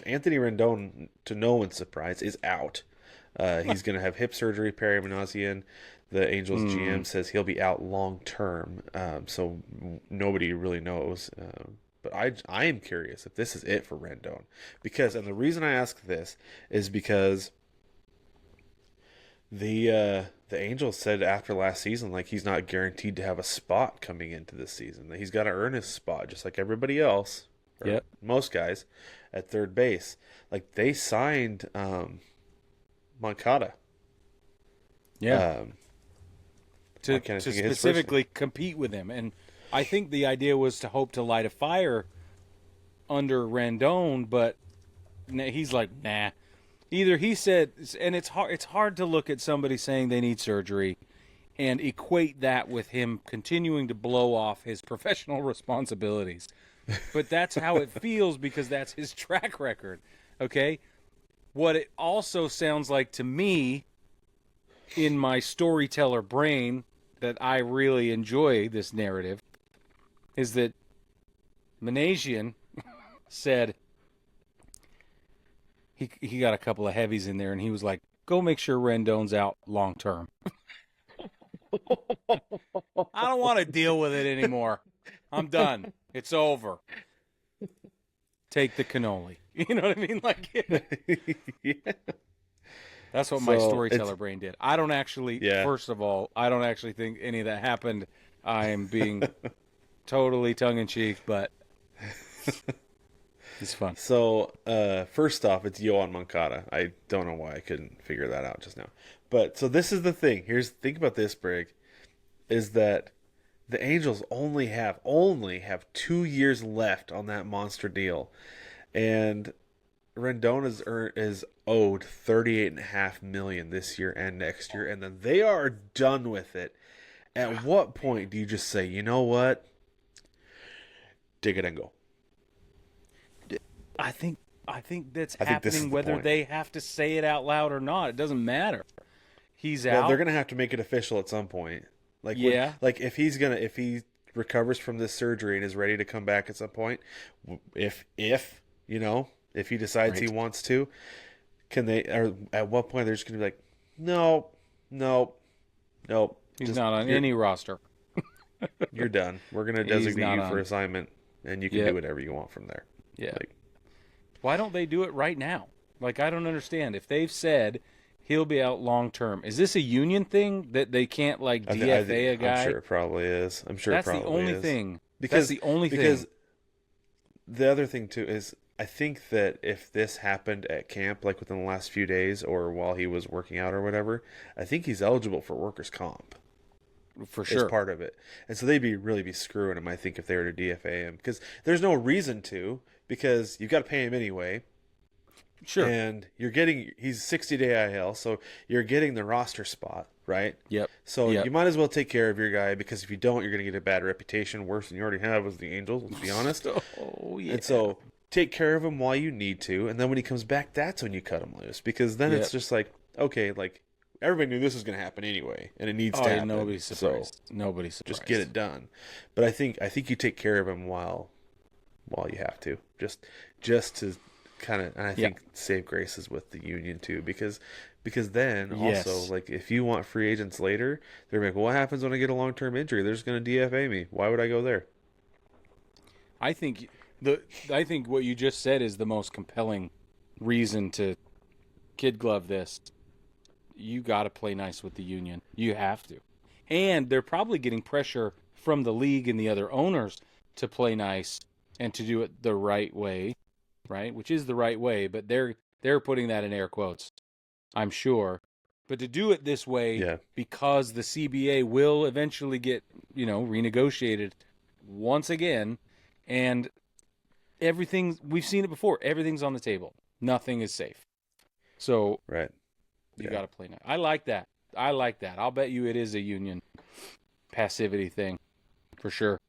Anthony Rendon, to no one's surprise, is out. He's going to have hip surgery, perimenosian. The Angels GM says he'll be out long term, so nobody really knows. But I am curious if this is it for Rendon, and the reason I ask this is because the Angels said after last season, like, he's not guaranteed to have a spot coming into this season. That he's got to earn his spot just like everybody else, or most guys, at third base. Like, they signed Moncada. Yeah. To specifically compete with him. And I think the idea was to hope to light a fire under Rendon, but he's like, nah. Either he said, and it's hard to look at somebody saying they need surgery and equate that with him continuing to blow off his professional responsibilities. But that's how it feels because that's his track record, okay? What it also sounds like to me, in my storyteller brain, that I really enjoy this narrative, is that Manasian said he got a couple of heavies in there, and he was like, go make sure Rendon's out long term. I don't want to deal with it anymore. I'm done. It's over. Take the cannoli. You know what I mean? Like, Yeah. That's what my storyteller brain did. I don't actually, first of all, I don't actually think any of that happened. I am being totally tongue-in-cheek, but it's fun. So, first off, it's Yoan Moncada. I don't know why I couldn't figure that out just now. But, so this is the thing. Think about this, Brig, is that the Angels only have 2 years left on that monster deal. And Rendon is owed $38.5 million this year and next year, and then they are done with it. At what point do you just say, you know what? Dig it and go. I think that's happening whether they have to say it out loud or not. It doesn't matter. He's out. Well, they're gonna have to make it official at some point. Like, if he recovers from this surgery and is ready to come back at some point, if he decides he wants to, or at what point they're just going to be like, no. He's not on any roster. You're done. We're going to designate you for assignment, and you can do whatever you want from there. Yeah. Why don't they do it right now? Like, I don't understand. If they've said he'll be out long term, is this a union thing that they can't, like, DFA a guy? I'm sure it probably is. That's the only thing. That's the only thing. Because the other thing, too, is I think that if this happened at camp, like within the last few days or while he was working out or whatever, I think he's eligible for workers' comp. For sure. As part of it. And so they'd really be screwing him, I think, if they were to DFA him. Because there's no reason to, because you've got to pay him anyway. Sure. And he's 60-day IL, so you're getting the roster spot, right? Yep. So you might as well take care of your guy, because if you don't, you're going to get a bad reputation, worse than you already have with the Angels, let's be honest. Oh, yeah. And so take care of him while you need to, and then when he comes back, that's when you cut him loose. Because then it's just like, okay, like, everybody knew this was going to happen anyway, and it needs to happen. Nobody's surprised. Nobody's surprised. Just get it done. But I think you take care of him while you have to, just to kind of, and I think save graces with the union too, because then also, like, if you want free agents later, they're like, well, what happens when I get a long-term injury? They're just going to DFA me. Why would I go there? I think what you just said is the most compelling reason to kid glove this. You got to play nice with the union. You have to. And they're probably getting pressure from the league and the other owners to play nice and to do it the right way, right? Which is the right way, but they're putting that in air quotes, I'm sure. But to do it this way, because the CBA will eventually get, renegotiated once again, and everything, we've seen it before, everything's on the table. Nothing is safe. So you got to play nice. I like that. I'll bet you it is a union passivity thing, for sure.